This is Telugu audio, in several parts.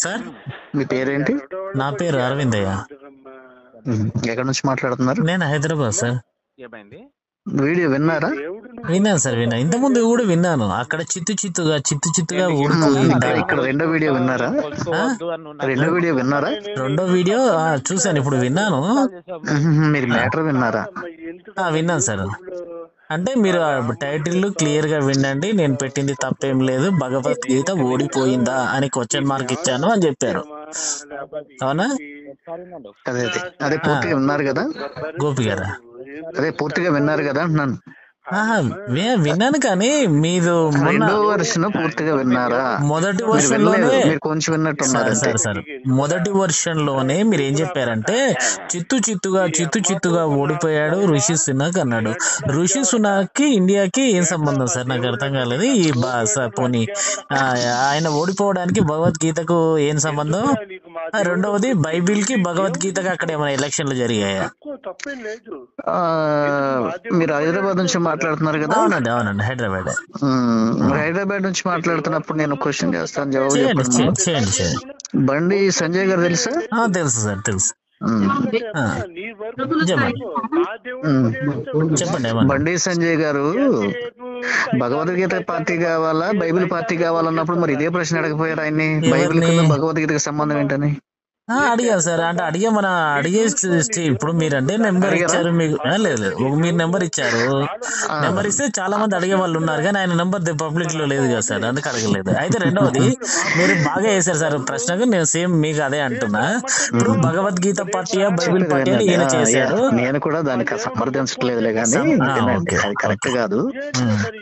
సార్ మీ పేరేంటి? నా పేరు అరవిందయ్య. ఎక్కడి నుంచి మాట్లాడుతున్నారు? నేను హైదరాబాద్ సార్. ఏమైంది? వీడియో విన్నారా? విన్నాను సార్, ఇంత ముందు కూడా విన్నాను. అక్కడ చిత్తుగా ఊడిపోయిందా. ఇక్కడ రెండో వీడియో విన్నారా? రెండో వీడియో విన్నారా? రెండో వీడియో చూసాను, ఇప్పుడు విన్నాను. మీరు మ్యాటర్ విన్నారా? విన్నాను సార్. అంటే మీరు టైటిల్ క్లియర్ గా వినండి, నేను పెట్టింది తప్పేం లేదు, భగవద్గీత ఓడిపోయిందా అని క్వశ్చన్ మార్క్ ఇచ్చాను అని చెప్పారు. అవునా? అదే అదే పూర్తిగా విన్నారు కదా గోపి గారా? అదే పూర్తిగా విన్నారు కదా అంటున్నాను. విన్నాను, కానీ మీరు రెండో వర్షన్ పూర్తిగా విన్నారా? మొదటి వర్షన్ లోనే మీరు కొంచెం విన్నట్టున్నారు సార్. మొదటి వర్షన్ లోనే మీరు ఏం చెప్పారంటే చిత్తుగా ఓడిపోయాడు ఋషి సునాక్ అన్నాడు. ఋషి సునాక్ కి ఇండియాకి ఏం సంబంధం సార్? నాకు అర్థం కాలేదు. ఈ పోనీ ఆయన ఓడిపోవడానికి భగవద్గీతకు ఏం సంబంధం? రెండవది, బైబిల్ కి భగవద్గీతకి అక్కడ ఏమైనా ఎలక్షన్లు జరిగాయా? మీరు హైదరాబాద్ నుంచి మాట్లాడుతున్నారు కదా? అవునండి హైదరాబాద్. హైదరాబాద్ నుంచి మాట్లాడుతున్నప్పుడు నేను క్వశ్చన్ చేస్తాను, జవాబు చేయండి. బండి సంజయ్ గారు తెలుసా? తెలుసు సార్, తెలుసు. చెప్పండి. బండి సంజయ్ గారు భగవద్గీత పార్టీ కావాలా బైబిల్ పార్టీ కావాలన్నప్పుడు మరి ఇదే ప్రశ్న అడగపోయారు ఆయన్ని, బైబిల్ భగవద్గీతకి సంబంధం ఏంటని అడిగారు సార్. అంటే అడిగే ఇప్పుడు మీరంటే నెంబర్ ఇచ్చారు మీకు. లేదు, మీరు నెంబర్ ఇచ్చారు. నెంబర్ ఇస్తే చాలా మంది అడిగే వాళ్ళు ఉన్నారు, కానీ ఆయన నెంబర్ పబ్లిక్ లో లేదు కదా సార్, అందుకు అడగలేదు. అయితే రెండవది, మీరు బాగా వేశారు సార్ ప్రశ్నకు, నేను సేమ్ మీకు అదే అంటున్నా. ఇప్పుడు భగవద్గీత పార్టీయా బైబిల్ పార్టీ అని ఈయన చేశారు. నేను కూడా దానికి సమర్థించట్లేదులే, కానీ అది కరెక్ట్ కాదు.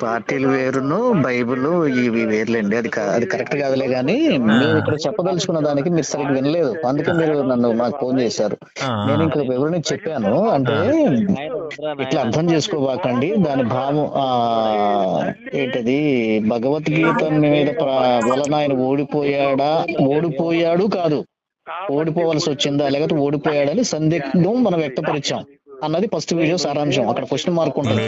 పార్టీలు వేరును బైబిల్ ఇవి వేర్లేండి, అది కరెక్ట్ కాదులే. కానీ మేము ఇక్కడ చెప్పదలుచుకున్న దానికి మీరు సరిగ్గా వినలేదు, అందుకే మీరు నాకు ఫోన్ చేశారు. నేను ఇంకొక వివరణ చెప్పాను. అంటే ఇట్లా అర్థం చేసుకోబాకండి, దాని భావం ఏంటది, భగవద్గీత మీద వలన ఆయన ఓడిపోయాడు కాదు, ఓడిపోవలసి వచ్చిందా లేకపోతే ఓడిపోయాడని సందిగ్ధం మనం వ్యక్తపరిచాం అన్నది ఫస్ట్ వీడియో సారాంశం. అక్కడ క్వశ్చన్ మార్క్ ఉంటుంది.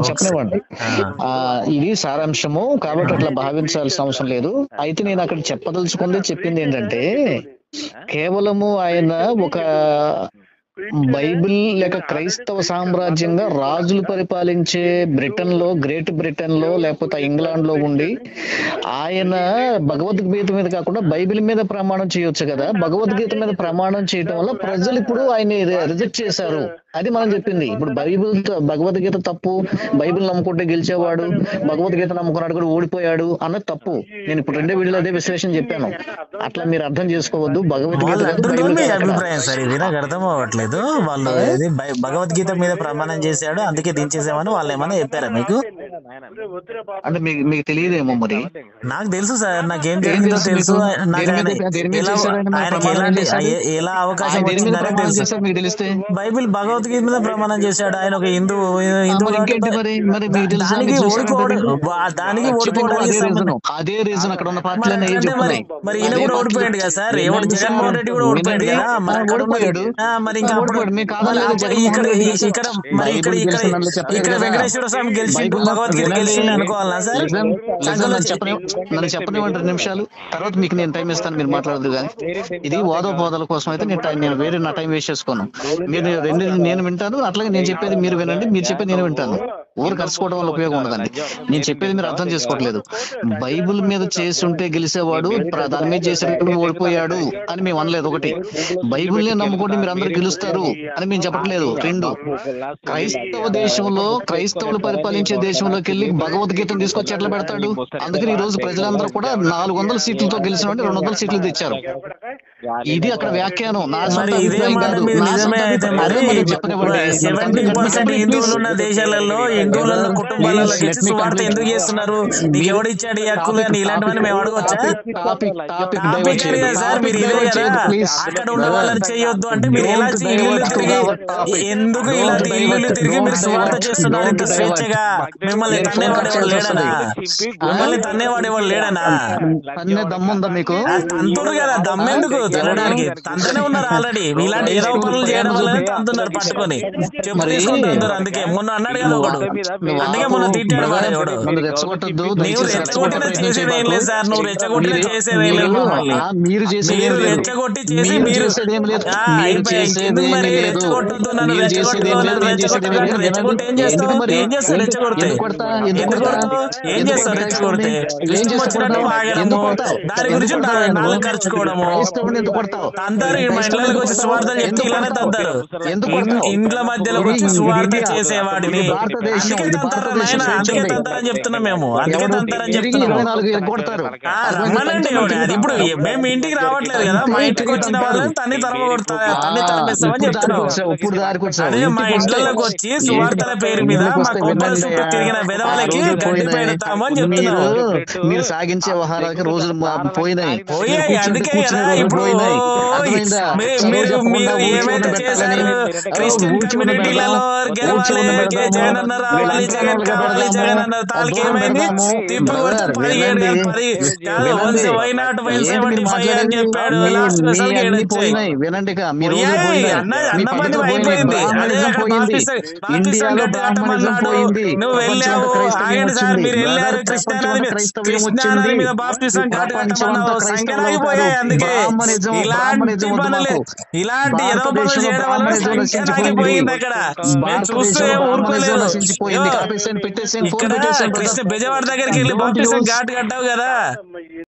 చెప్పనివ్వండి, ఇది సారాంశము కాబట్టి అట్లా భావించాల్సిన అవసరం లేదు. అయితే నేను అక్కడ చెప్పింది ఏంటంటే, కేవలము ఆయన ఒక బైబిల్ లేక క్రైస్తవ సామ్రాజ్యంగా రాజులు పరిపాలించే గ్రేట్ బ్రిటన్ లో లేకపోతే ఇంగ్లాండ్ లో ఉండి ఆయన భగవద్గీత మీద కాకుండా బైబిల్ మీద ప్రమాణం చేయొచ్చు కదా. భగవద్గీత మీద ప్రమాణం చేయటం వల్ల ప్రజలు ఇప్పుడు ఆయన రిజెక్ట్ చేశారు, అది మనం చెప్పింది. ఇప్పుడు భగవద్గీత తప్పు, బైబిల్ నమ్ముకుంటే గెలిచేవాడు, భగవద్గీత నమ్ముకున్నాడు కూడా ఓడిపోయాడు అన్నది తప్పు. నేను ఇప్పుడు రెండో వీడియోలో అదే విశ్లేషణ చెప్పాను. అట్లా మీరు అర్థం చేసుకోవద్దు. భగవద్గీత అభిప్రాయం సార్, ఇది నాకు అర్థం అవ్వట్లేదు. వాళ్ళు భగవద్గీత మీద ప్రమాణం చేశాడు అందుకే దించేసామని వాళ్ళు ఏమన్నా చెప్పారా మీకు? అంటే మీకు తెలియదేమో. మరి నాకు తెలుసు సార్, నాకేం జరిగిందో తెలుసు. ఎలా అవకాశం వచ్చిందని తెలుసు. బైబిల్ భగవద్గీత మీద ప్రమాణం చేశాడు. ఆయన ఒక హిందూ దానికి ఓడిపోవడానికి అదే రీజన్ అక్కడ ఉన్న పార్టీలన్నీ మరి ఈయన కూడా ఓడిపోయాడు కదా సార్. ఎవడు జగన్మోహన్ రెడ్డి కూడా ఓడిపోయాడు కదా. మరి ఇంకా ఇక్కడ వెంకటేశ్వర స్వామి గెలిచి భగవద్గీత గెలిచి అనుకోవాలా సార్? నన్ను చెప్పనివ్వండి 2 నిమిషాలు, తర్వాత మీకు నేను టైం ఇస్తాను, మీరు మాట్లాడదు. కానీ ఇది వాదోపవాదాల కోసం అయితే నేను వేరే నా టైం వేస్ట్ చేసుకోను. మీరు నేను వింటాను, అట్లాగే నేను చెప్పేది మీరు వినండి, మీరు చెప్పేది నేను వింటాను. ఊరు కలుసుకోవడం వల్ల ఉపయోగం ఉండదండి. నేను చెప్పేది మీరు అర్థం చేసుకోవట్లేదు. బైబిల్ మీద చేస్తుంటే గెలిచేవాడు, దాని మీద చేసేటప్పుడు ఓడిపోయాడు అని మేము అనలేదు. ఒకటి, బైబిల్ని నమ్ముకుంటే మీరు అందరూ గెలుస్తారు అని మేము చెప్పట్లేదు. 2, క్రైస్తవ దేశంలో క్రైస్తవులు పరిపాలించే దేశంలోకి వెళ్ళి భగవద్గీతను తీసుకొచ్చి ఎట్లా పెడతాడు? అందుకని ఈ రోజు ప్రజలందరూ కూడా 400 సీట్లతో గెలిచిన 200 సీట్లు తెచ్చారు. ఇది అక్కడ వ్యాఖ్యానం, నా దేశాలలో హిందువుల కుటుంబాలలో సువార్త ఎందుకు చేస్తున్నారు? నీకు ఎవడిచ్చాడు ఈ హక్కులు అని ఇలాంటివన్నీ మేము అడగొచ్చా? సార్ మీరు ఇదే కదా, అక్కడ ఉన్న వాళ్ళని చేయొద్దు అంటే మీరు ఎలా ఎందుకు ఇలా ఇల్లు తిరిగి మీరు సువార్త చేస్తున్నారు ఇంత స్వేచ్ఛగా? మిమ్మల్ని తన్నేవాడేవాడు లేడనా? మిమ్మల్ని తన్నేవాడేవాడు లేడనా? దమ్ముందా మీకు? తంతురు కదా, దమ్మెందుకు? తనడానికి తంతనే ఉన్నారు ఆల్రెడీ. ఇలాంటి ఏదో పనులు చేయడం వల్లనే తంతున్నారు పట్టుకొని చెప్పు తీసుకొని తంతున్నారు. అందుకే మొన్న అన్నాడు కదా ఒకడు, అందుకే మొన్న తిట్టాడు మరి ఎవడు, నువ్వు రెచ్చగొట్టినా చేసేది ఏం లేదు సార్, నువ్వు రెచ్చగొట్టినా చేసేది ఏం లేదు మమ్మల్ని, మీరు రెచ్చగొట్టి చేసి మీరు అయిపోయి మరి రెచ్చగొట్టద్దు, నన్ను రెచ్చగొట్టి ఏం చేస్తావు, ఏం చేస్తావు రెచ్చగొడితే, ఎందుకు కొడతావు, ఏం చేస్తావు రెచ్చగొడితే, ఇష్టం వచ్చినట్టు వాగడము, దాని గురించి నాలుగు ఖర్చుకోవడము, తంతారు మా ఇంట్లోకి వచ్చి సువార్తలు చెప్తే ఇలానే తంతారు, ఇంట్ల మధ్యలోకి వచ్చి సువార్త చేసేవాడిని, అందుకే తంతారు నాయన, అందుకే తంతారని చెప్తున్నాం మేము, అందుకే తంతారని చెప్తున్నాము. రమ్మనండి, అది ఇప్పుడు మేము ఇంటికి రావట్లేదు కదా, మా ఇంటికి వచ్చిన వాళ్ళని తన్ని తరమగొడతా, తన్ని తరమేస్తామని చెప్తున్నాం. అదే మా ఇంట్లోకి వచ్చి సువార్తల పేరు మీద మా కొబ్బల చుట్టూ తిరిగిన విధవలకి గడ్డి పెడతామని చెప్తున్నాం. మీరు సాగించే వ్యవహారాలకి రోజులు పోయినాయి, అందుకే కదా ఇప్పుడు మీరు ఏమైతే చేశారు, క్రిస్టియన్ కమ్యూనిటీలలో గెలవాలి, జగన్ అన్న రావాలి, జగన్ కావాలి, జగన్ అన్న తాళ్ళకి ఏమైంది, తిప్పుడు కొడితే 17 వై నాట్ 175 అని చెప్పాడు, లాస్ట్ అన్నపని అయిపోయింది. అదే అక్కడ పాకిస్తాన్ గట్టి కట్టమన్నాడు, నువ్వు వెళ్ళావు, ఆగండి సార్ మీరు వెళ్ళారు, కృష్ణానది మీద బాప్టిజం ఘాట్ కట్టమన్నావు, సంఖ్యలు ఆగిపోయాయి. అందుకే ఇలాంటి పనులు, ఇలాంటి ఏదో పనులు చేయడం వల్ల సంఖ్యలు ఆగిపోయింది. అక్కడ మేము చూస్తూ ఏం ఊరుకోలేదు. ఇక్కడ కృష్ణ బెజవాడ దగ్గరికి వెళ్ళి బాప్టిజం ఘాట్ కట్టావు కదా,